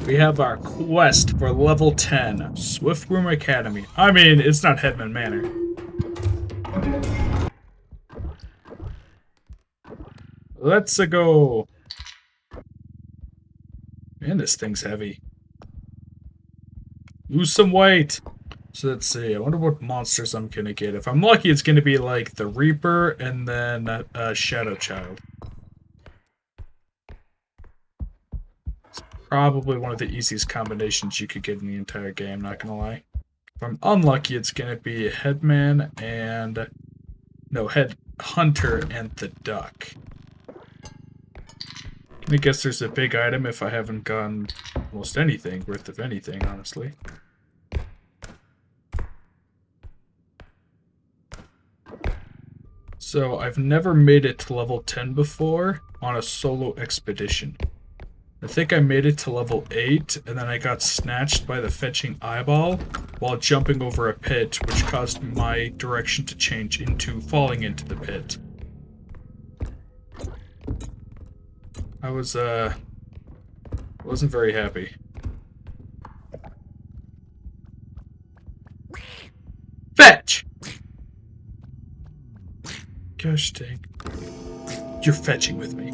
We have our quest for level 10, Swift Room Academy. I mean, it's not Headman Manor. Let's go. Man, this thing's heavy. Lose some weight. So let's see. I wonder what monsters I'm gonna get. If I'm lucky, it's gonna be like the Reaper and then Shadow Child. It's probably one of the easiest combinations you could get in the entire game, not gonna lie. If I'm unlucky, it's gonna be Headman and... No, Head Hunter and the Duck. I guess there's a big item if I haven't gotten almost anything worth of anything, honestly. So, I've never made it to level 10 before on a solo expedition. I think I made it to level 8, and then I got snatched by the fetching eyeball while jumping over a pit, which caused my direction to change into falling into the pit. I wasn't very happy. Fetch! Gosh dang. You're fetching with me.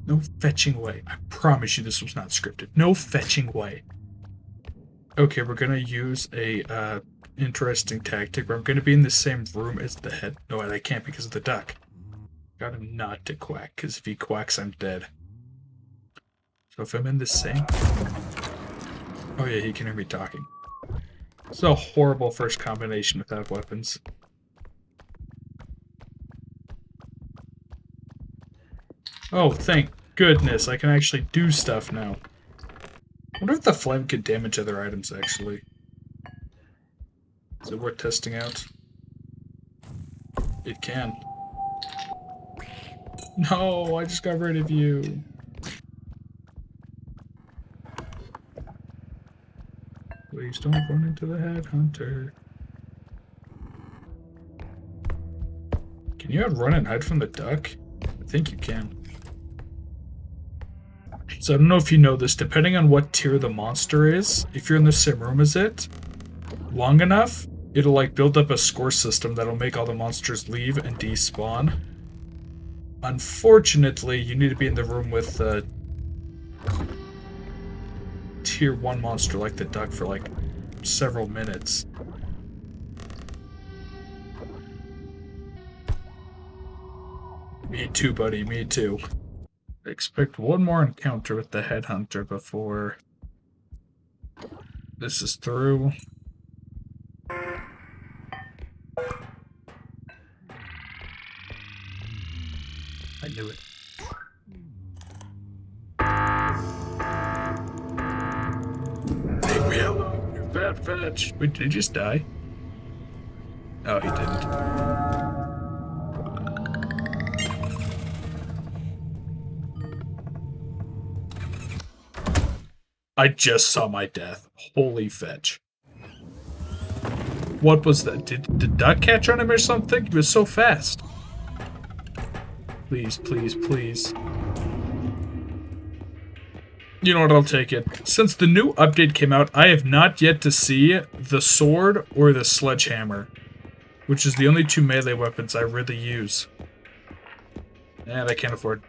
No fetching way. I promise you this was not scripted. No fetching way. Okay, we're gonna use a interesting tactic where I'm gonna be in the same room as the head. No, I can't because of the duck. Got him not to quack, because if he quacks, I'm dead. So if I'm in the same... Oh yeah, he can hear me talking. It's a horrible first combination without weapons. Oh, thank goodness, I can actually do stuff now. I wonder if the flame could damage other items, actually. Is it worth testing out? It can. No, I just got rid of you. Please don't run into the headhunter. Can you outrun and hide from the duck? I think you can. So I don't know if you know this, depending on what tier the monster is, if you're in the same room as it, long enough, it'll like build up a score system that'll make all the monsters leave and despawn. Unfortunately, you need to be in the room with tier 1 monster like the duck for like several minutes. Me too, buddy, me too. I expect one more encounter with the headhunter before this is through. I knew it. Hey, Will, you're fat fetch. Wait, did he just die? Oh, he didn't. I just saw my death. Holy fetch. What was that? Did the duck catch on him or something? He was so fast. Please, please, please. You know what, I'll take it. Since the new update came out, I have not yet to see the sword or the sledgehammer, which is the only 2 melee weapons I really use. And I can't afford...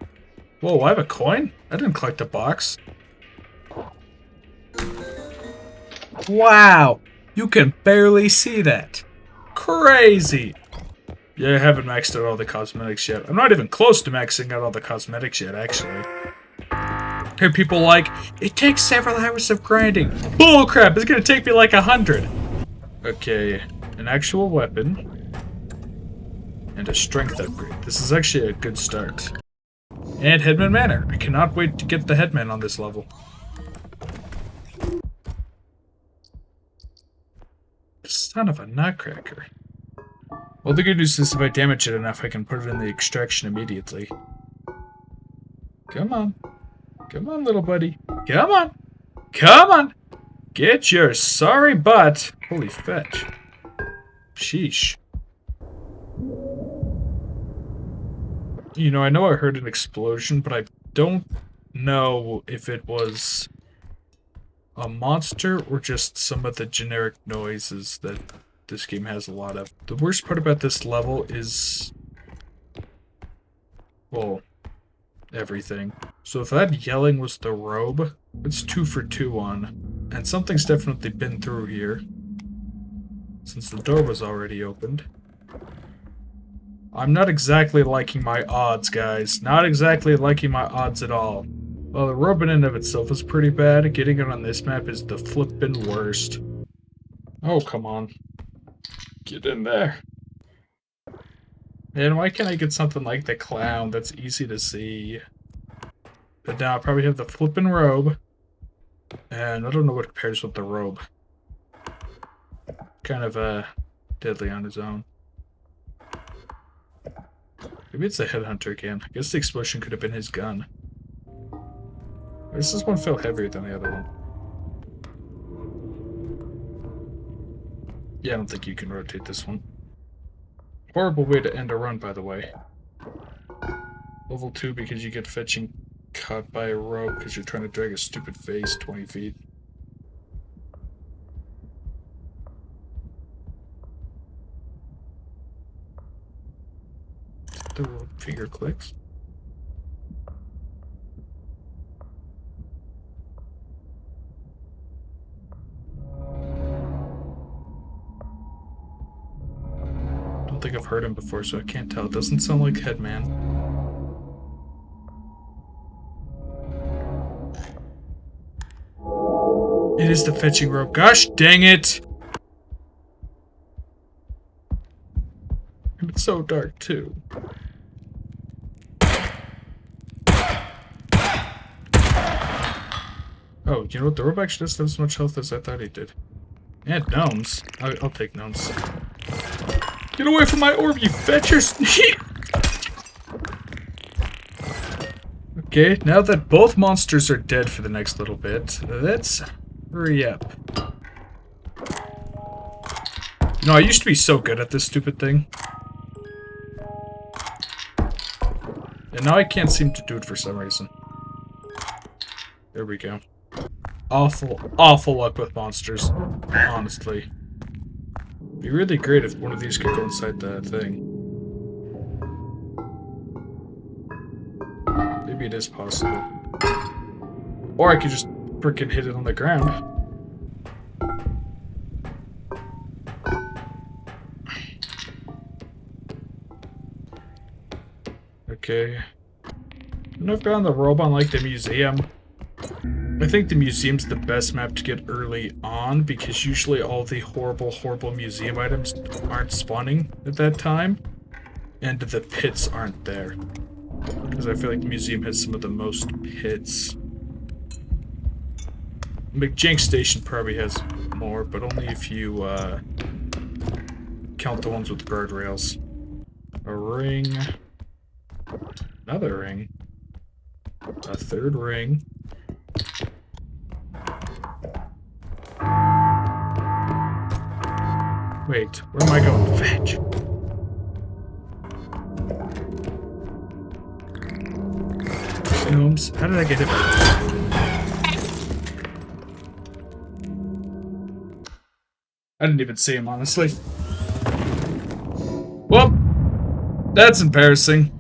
Whoa, I have a coin? I didn't collect a box. Wow! You can barely see that. Crazy! Yeah, I haven't maxed out all the cosmetics yet. I'm not even close to maxing out all the cosmetics yet, actually. I hear people like, it takes several hours of grinding. Bullcrap! It's gonna take me like 100! Okay, an actual weapon. And a strength upgrade. This is actually a good start. And Headman Manor. I cannot wait to get the Headman on this level. Son of a nutcracker. Well, the good news is if I damage it enough, I can put it in the extraction immediately. Come on. Come on, little buddy. Come on. Come on. Get your sorry butt. Holy fetch. Sheesh. You know, I know I heard an explosion, but I don't know if it was a monster or just some of the generic noises that this game has a lot of. The worst part about this level is, well, everything. So if that yelling was the robe, it's 2 for 2 on. And something's definitely been through here, since the door was already opened. I'm not exactly liking my odds, guys. Not exactly liking my odds at all. Well, the robe in and of itself is pretty bad. Getting it on this map is the flippin' worst. Oh, come on. Get in there. And why can't I get something like the clown that's easy to see? But now I probably have the flippin' robe. And I don't know what compares with the robe. Kind of, deadly on his own. Maybe it's a headhunter again. I guess the explosion could have been his gun. This one felt heavier than the other one. Yeah, I don't think you can rotate this one. Horrible way to end a run, by the way. Level 2 because you get fetching caught by a rope because you're trying to drag a stupid vase 20 feet. The finger clicks. Don't think I've heard him before, so I can't tell. It doesn't sound like Headman. It is the fetching rope. Gosh dang it! And it's so dark, too. Oh, you know what? The rope actually doesn't have as much health as I thought he did. And gnomes. I'll take gnomes. Get away from my orb, you fetchers! Okay, now that both monsters are dead for the next little bit, let's hurry up. You know, I used to be so good at this stupid thing. And now I can't seem to do it for some reason. There we go. Awful luck with monsters, honestly. It'd be really great if one of these could go inside the thing. Maybe it is possible. Or I could just frickin' hit it on the ground. Okay. And I've gotten the robe on, like, the museum. I think the museum's the best map to get early on, because usually all the horrible museum items aren't spawning at that time, and the pits aren't there. Because I feel like the museum has some of the most pits. McJank Station probably has more, but only if you count the ones with guardrails. A ring. Another ring. A third ring. Wait, where am I going to fetch? Gnomes? How did I get hit by that? I didn't even see him, honestly. Well, that's embarrassing.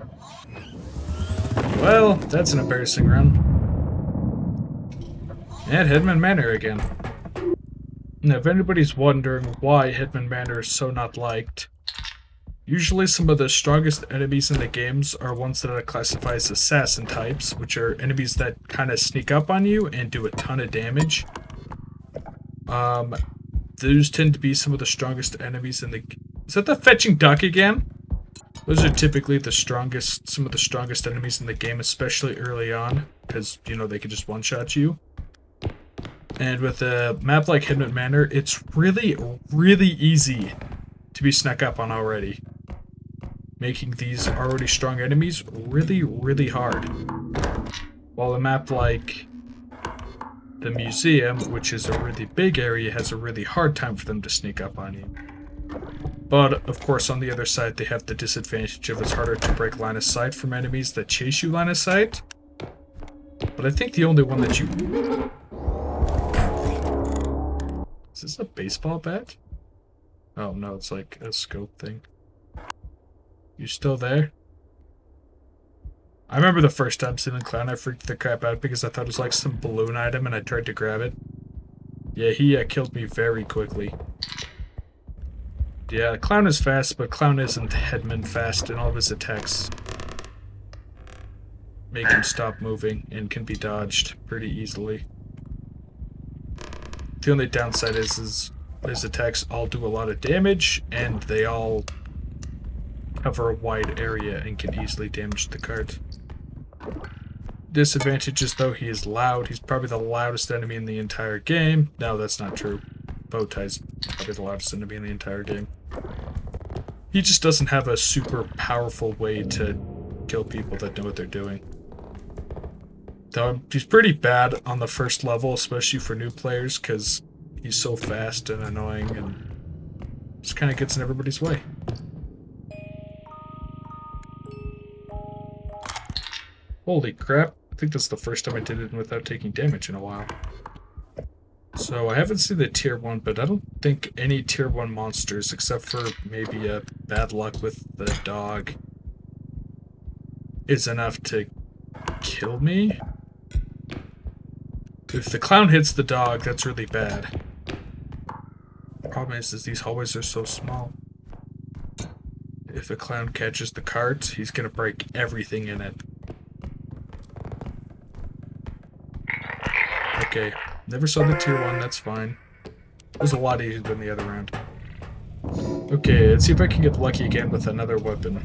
Well, that's an embarrassing run. And Headman Manor again. Now, if anybody's wondering why Headman Manor is so not liked, usually some of the strongest enemies in the games are ones that are classified as assassin types, which are enemies that kind of sneak up on you and do a ton of damage. Those tend to be some of the strongest enemies in the... Is that the fetching duck again? Those are typically the strongest, some of the strongest enemies in the game, especially early on, because, you know, they can just one-shot you. And with a map like Headman Manor, it's really easy to be snuck up on already, making these already strong enemies really hard. While a map like The museum, which is a really big area, has a really hard time for them to sneak up on you. But, of course, on the other side, they have the disadvantage of it's harder to break line of sight from enemies that chase you line of sight. But I think the only one that you... Is this a baseball bat? Oh, no, it's like a scope thing. You still there? I remember the first time seeing the clown, I freaked the crap out because I thought it was like some balloon item and I tried to grab it. Yeah, he killed me very quickly. Yeah, Clown is fast, but Clown isn't Headman fast, and all of his attacks make him stop moving and can be dodged pretty easily. The only downside is his attacks all do a lot of damage, and they all cover a wide area and can easily damage the cart. Disadvantage is, though, he is loud. He's probably the loudest enemy in the entire game. No, that's not true. Bowtie's probably the loudest enemy in the entire game. He just doesn't have a super powerful way to kill people that know what they're doing. Though he's pretty bad on the first level, especially for new players, because he's so fast and annoying and just kind of gets in everybody's way. Holy crap. I think that's the first time I did it without taking damage in a while. So I haven't seen the tier 1, but I don't think any tier 1 monsters, except for maybe a bad luck with the dog, is enough to kill me. If the clown hits the dog, that's really bad. The problem is these hallways are so small. If the clown catches the cart, he's gonna break everything in it. Okay, never saw the tier 1, that's fine. It was a lot easier than the other round. Okay, let's see if I can get lucky again with another weapon.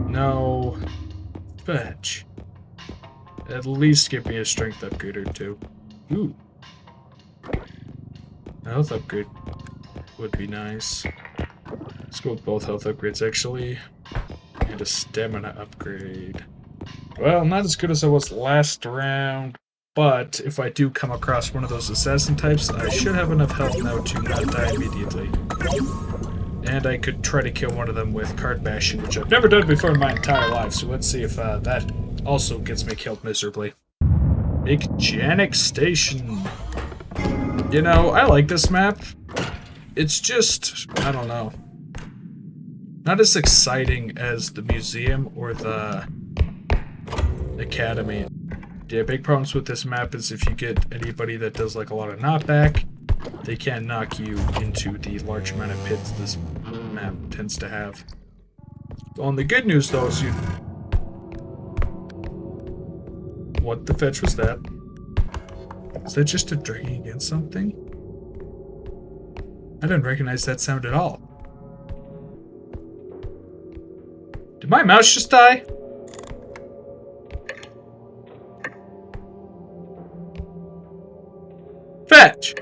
No. Fetch. At least give me a strength upgrade or two. Ooh. A health upgrade would be nice. Let's go with both health upgrades, actually. And a stamina upgrade. Well, not as good as I was last round. But if I do come across one of those assassin types, I should have enough health now to not die immediately. And I could try to kill one of them with card bashing, which I've never done before in my entire life, so let's see if that also gets me killed miserably. Mechanic Station. You know, I like this map. It's just, I don't know, not as exciting as the museum or the academy. Yeah, big problems with this map is if you get anybody that does like a lot of knockback, they can't knock you into the large amount of pits this map tends to have. On the good news though is you... What the fetch was that? Is that just a dragging against something? I didn't recognize that sound at all. Did my mouse just die? Fetch!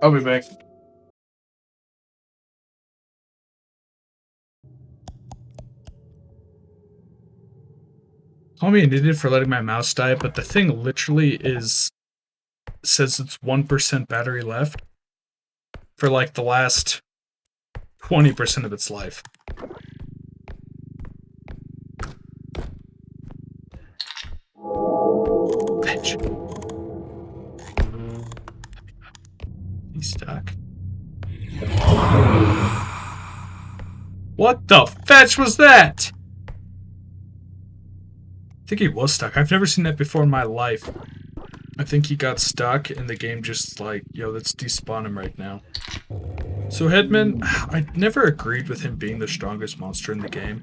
I'll be back. Call me an idiot for letting my mouse die, but the thing literally says it's 1% battery left for like the last 20% of its life. Fetch. He's stuck. What the fetch was that? I think he was stuck. I've never seen that before in my life. I think he got stuck and the game just like, yo, let's despawn him right now. So Headman, I never agreed with him being the strongest monster in the game.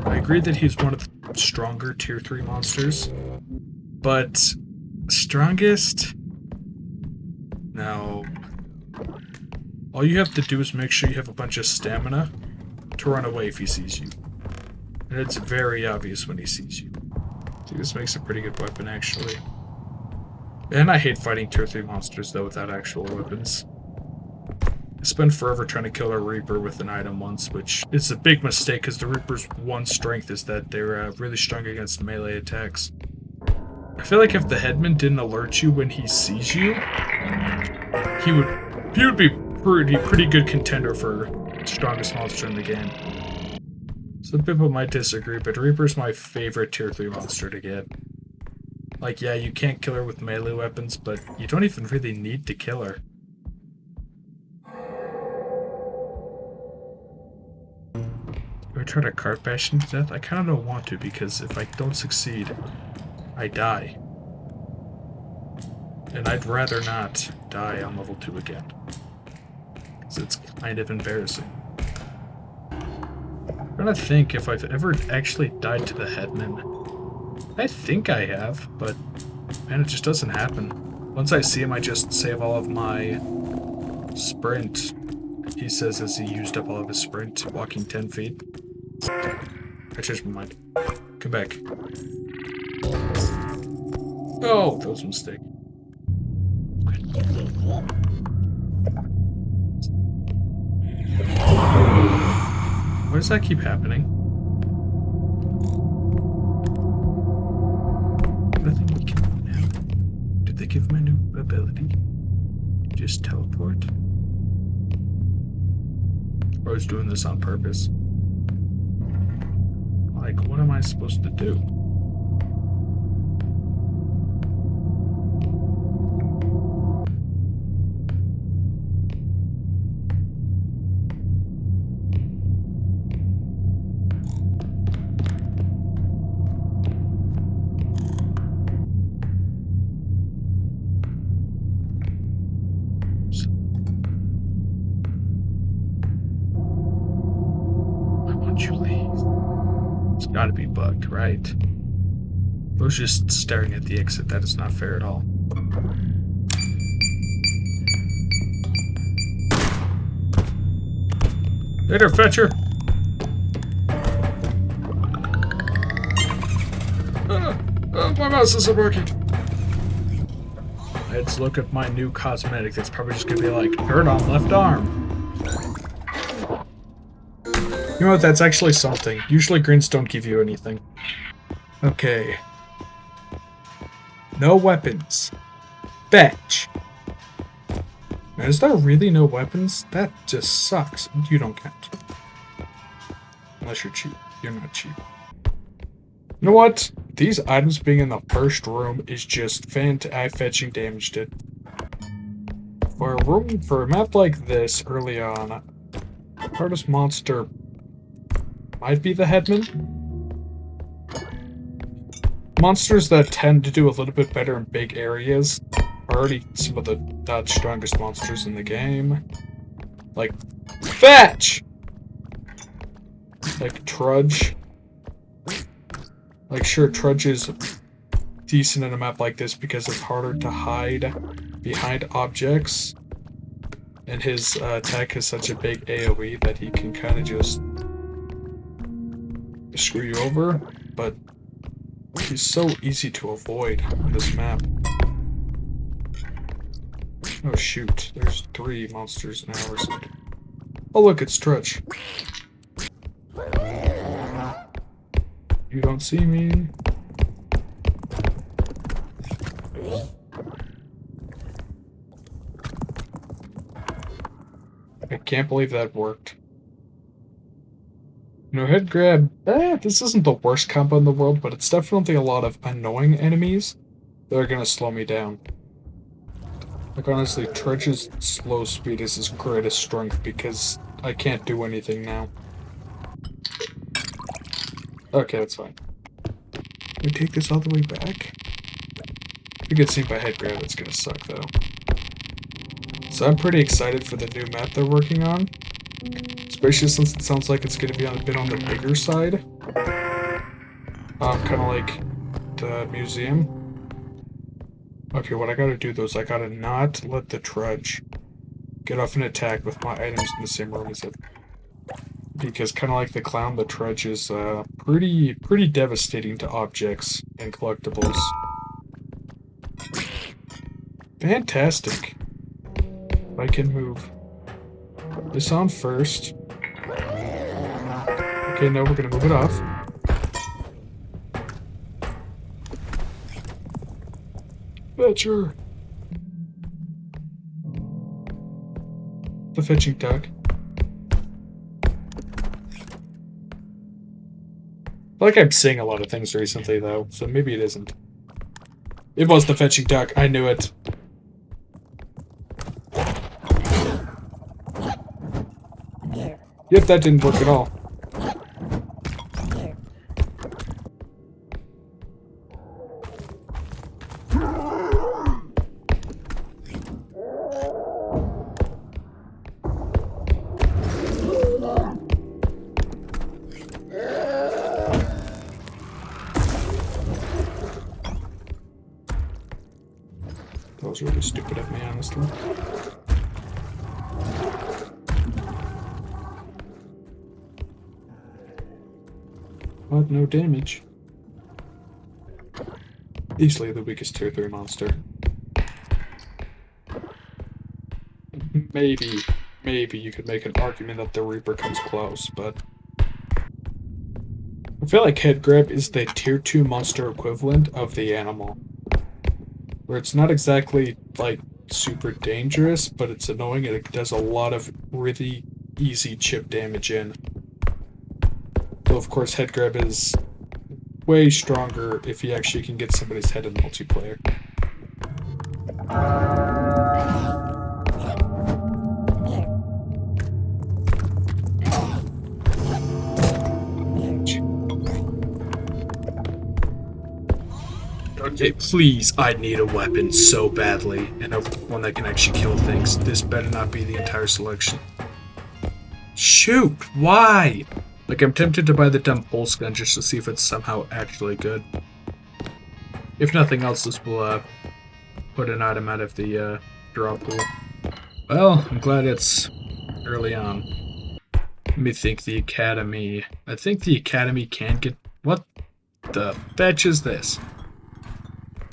I agreed that he's one of the stronger tier 3 monsters. But strongest? No. All you have to do is make sure you have a bunch of stamina to run away if he sees you. And it's very obvious when he sees you. I think this makes a pretty good weapon, actually. And I hate fighting tier 3 monsters, though, without actual weapons. I spent forever trying to kill a Reaper with an item once, which is a big mistake because the Reaper's one strength is that they're really strong against melee attacks. I feel like if the headman didn't alert you when he sees you, he would be pretty good contender for strongest monster in the game. Some people might disagree, but Reaper's my favorite tier 3 monster to get. Like, yeah, you can't kill her with melee weapons, but you don't even really need to kill her. Do I try to cart bash him to death? I kind of don't want to, because if I don't succeed, I die. And I'd rather not die on level 2 again. Because it's kind of embarrassing. I'm trying to think if I've ever actually died to the headman. I think I have, but man, it just doesn't happen. Once I see him, I just save all of my sprint. He says as he used up all of his sprint, walking 10 feet. I changed my mind. Come back. Oh, that was a mistake. Why does that keep happening? Nothing we can do now. Did they give him a new ability? Just teleport? I was doing this on purpose. Like, what am I supposed to do? Gotta be bugged, right? I was just staring at the exit. That is not fair at all. Later, Fetcher! My mouse isn't working! Let's look at my new cosmetic. That's probably just gonna be like, hurt on left arm. You know what, that's actually something. Usually greens don't give you anything. Okay. No weapons. Fetch. Now, is there really no weapons? That just sucks. You don't count. Unless you're cheap. You're not cheap. You know what? These items being in the first room is just fetching damage did. For a map like this early on, hardest monster might be the headman. Monsters that tend to do a little bit better in big areas are already some of the strongest monsters in the game. Like, Fetch! Like, Trudge. Like, sure, Trudge is decent in a map like this because it's harder to hide behind objects. And his attack has such a big AoE that he can kind of just screw you over, but he's so easy to avoid on this map. Oh shoot, there's 3 monsters in our side. Oh look, it's Trudge. You don't see me. I can't believe that worked. You know, head grab, this isn't the worst combo in the world, but it's definitely a lot of annoying enemies that are gonna slow me down. Like, honestly, Trudge's slow speed is his greatest strength because I can't do anything now. Okay, that's fine. Can we take this all the way back? If we get seen by head grab, it's gonna suck, though. So I'm pretty excited for the new map they're working on. Especially since it sounds like it's going to be a bit on the bigger side. Kind of like the museum. Okay, what I gotta do though is I gotta not let the Trudge get off an attack with my items in the same room as it. Because kind of like the clown, the Trudge is pretty devastating to objects and collectibles. Fantastic. I can move. this on first. Okay, now we're gonna move it off. Fetcher! The fetching duck. I feel like I'm seeing a lot of things recently, though, so maybe it isn't. It was the fetching duck. I knew it. Yep, that didn't work at all. That was really stupid of me, honestly. But no damage. Easily the weakest tier 3 monster. Maybe you could make an argument that the Reaper comes close, but I feel like head grab is the tier 2 monster equivalent of the animal. Where it's not exactly, like, super dangerous, but it's annoying and it does a lot of really easy chip damage in. Though, of course, head grab is way stronger if you actually can get somebody's head in multiplayer. Okay, please, I need a weapon so badly, and one that can actually kill things. This better not be the entire selection. Shoot! Why? Like, I'm tempted to buy the dumb pulse gun just to see if it's somehow actually good. If nothing else, this will, put an item out of the, draw pool. Well, I'm glad it's early on. Let me think, the Academy. I think the Academy can get... What the fetch is this?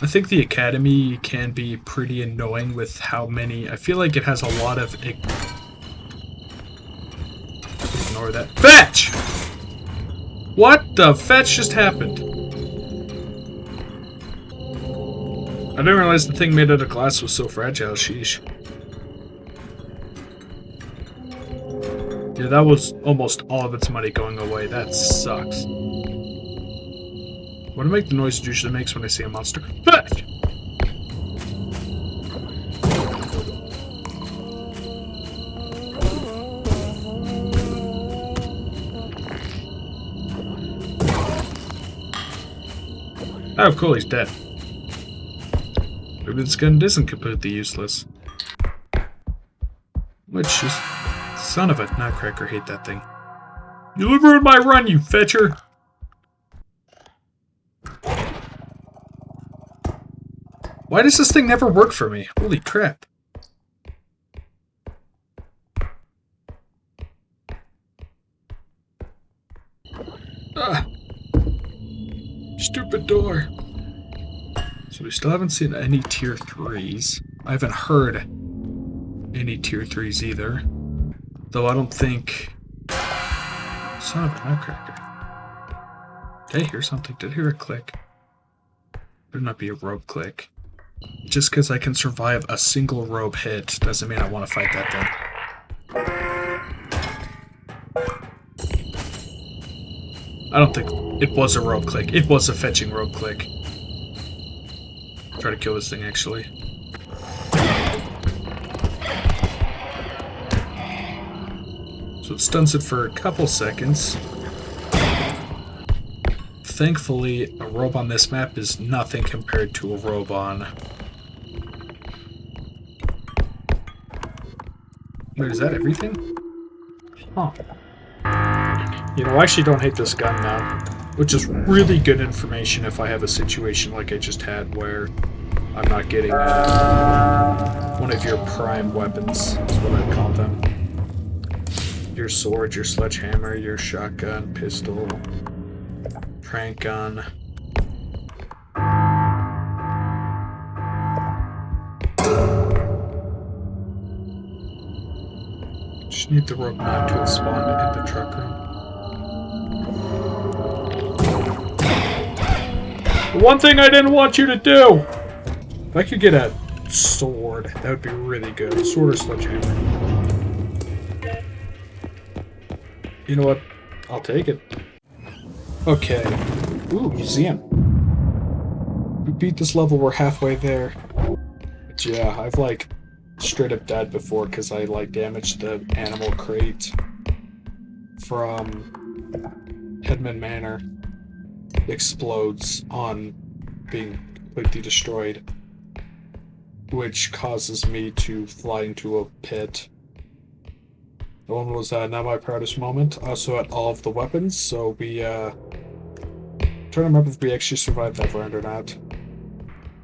I think the Academy can be pretty annoying with how many... I feel like it has a lot of... Ignore that. Fetch! What the fetch just happened? I didn't realize the thing made out of glass was so fragile, sheesh. Yeah, that was almost all of its money going away. That sucks. What do I make the noise it usually makes when I see a monster? Fetch! Oh, cool, he's dead. Maybe this gun isn't completely useless. Which is... Son of a nutcracker, hate that thing. You ruined my run, you fetcher! Why does this thing never work for me? Holy crap. Ah! Stupid door. So we still haven't seen any tier 3s. I haven't heard any tier 3s either. Though I don't think... Son of a nutcracker. Did I hear something? Did I hear a click? Better not be a rope click. Just because I can survive a single rope hit doesn't mean I want to fight that thing. I don't think it was a rope click. It was a fetching rope click. Try to kill this thing, actually. So it stuns it for a couple seconds. Thankfully, a robe on this map is nothing compared to a robe on... Wait, is that everything? Huh. You know, I actually don't hate this gun now, which is really good information if I have a situation like I just had where I'm not getting one of your prime weapons, is what I'd call them. Your sword, your sledgehammer, your shotgun, pistol, prank gun. Just need the rope mount to spawn in the truck room. The one thing I didn't want you to do! If I could get a sword, that would be really good. Sword or sledgehammer. You know what? I'll take it. Okay. Ooh, museum. We beat this level, we're halfway there. But yeah, I've like straight up died before because I like damaged the animal crate from Headman Manor. It explodes on being completely destroyed, which causes me to fly into a pit. The one was not my proudest moment. Also had all of the weapons, so we trying to remember if we actually survived that round or not.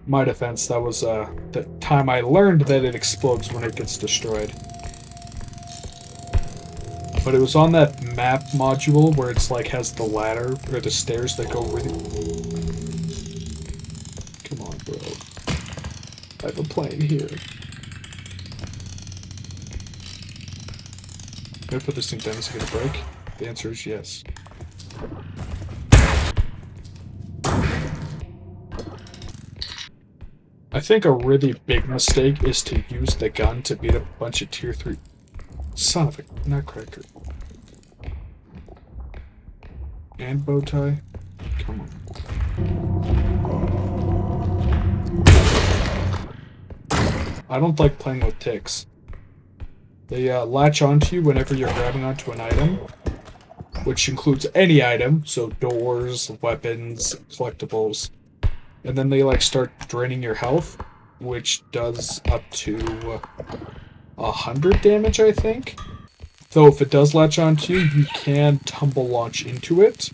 My defense, that was the time I learned that it explodes when it gets destroyed. But it was on that map module where it's like has the ladder or the stairs that go really. Come on, bro. I have a plane here. Can I put this thing down? Is it gonna break? The answer is yes. I think a really big mistake is to use the gun to beat up a bunch of tier 3. Son of a nutcracker. And bow tie. Come on. I don't like playing with ticks. They latch onto you whenever you're grabbing onto an item, which includes any item, so doors, weapons, collectibles. And then they like start draining your health, which does up to 100 damage, I think. Though if it does latch onto you, you can tumble launch into it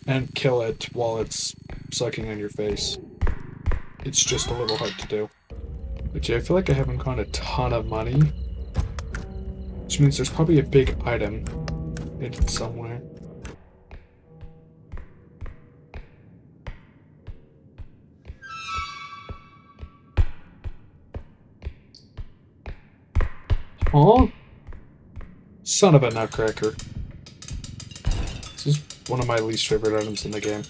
and kill it while it's sucking on your face. It's just a little hard to do. But yeah, I feel like I haven't gotten a ton of money, which means there's probably a big item in it somewhere. Huh? Son of a nutcracker. This is one of my least favorite items in the game.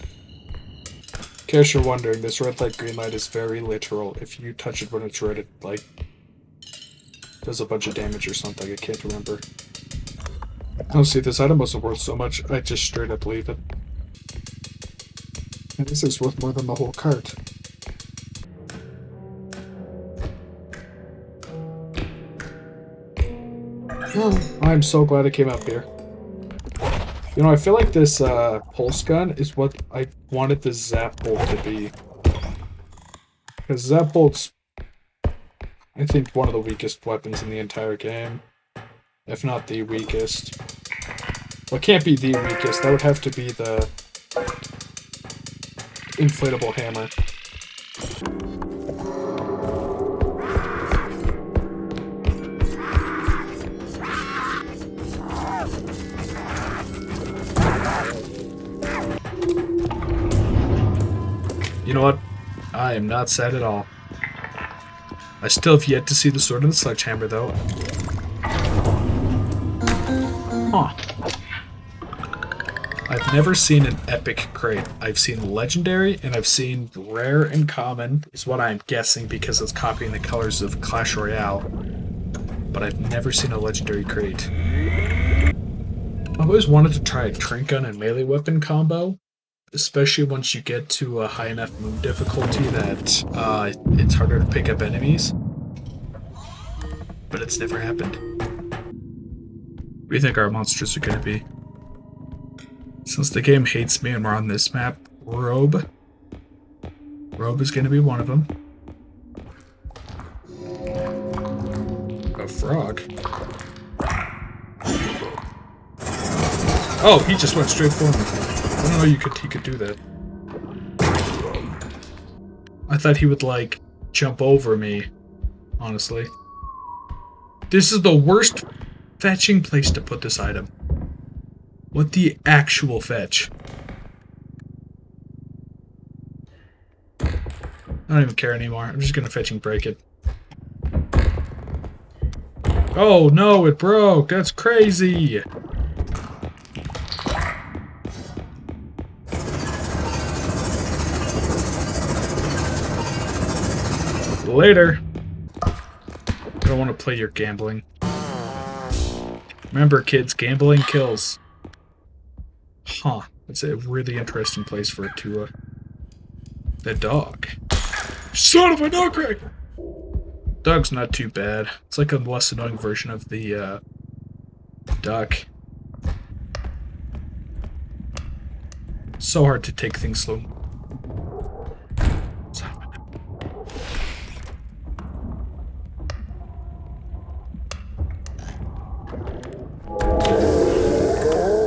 In case you're wondering, this red light, green light is very literal. If you touch it when it's red, it, like, does a bunch of damage or something. I can't remember. Oh, see, this item wasn't worth so much, I just straight up leave it. And this is worth more than the whole cart. Oh, I'm so glad I came up here. You know, I feel like this pulse gun is what I wanted the zap bolt to be. Because zap bolt's, I think, one of the weakest weapons in the entire game. If not the weakest. Well, it can't be the weakest. That would have to be the inflatable hammer. You know what? I am not sad at all. I still have yet to see the sword and the sledgehammer, though. Huh. I've never seen an epic crate. I've seen legendary, and I've seen rare and common, is what I'm guessing because it's copying the colors of Clash Royale. But I've never seen a legendary crate. I've always wanted to try a trank gun and melee weapon combo, especially once you get to a high enough move difficulty that it's harder to pick up enemies. But it's never happened. What do you think our monsters are going to be? Since the game hates me and we're on this map, Robe. Robe is going to be one of them. A frog. Oh, he just went straight for me. I don't know he could do that. I thought he would, like, jump over me, honestly. This is the worst fetching place to put this item. What the actual fetch? I don't even care anymore. I'm just gonna fetch and break it. Oh no, it broke. That's crazy. Later. I don't want to play your gambling. Remember, kids, gambling kills. Huh. That's a really interesting place for it to, the dog. Son of a nutcracker! Dog's not too bad. It's like a less annoying version of the, duck. So hard to take things slow.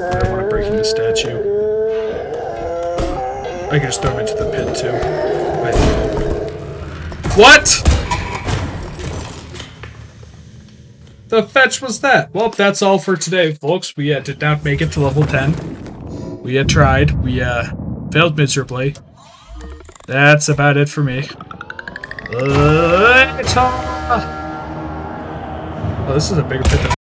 I don't want to break into statue. I can just throw him into the pit too. What? The fetch was that? Well, that's all for today, folks. We did not make it to level 10. We tried. We failed miserably. That's about it for me. Oh, this is a bigger pit than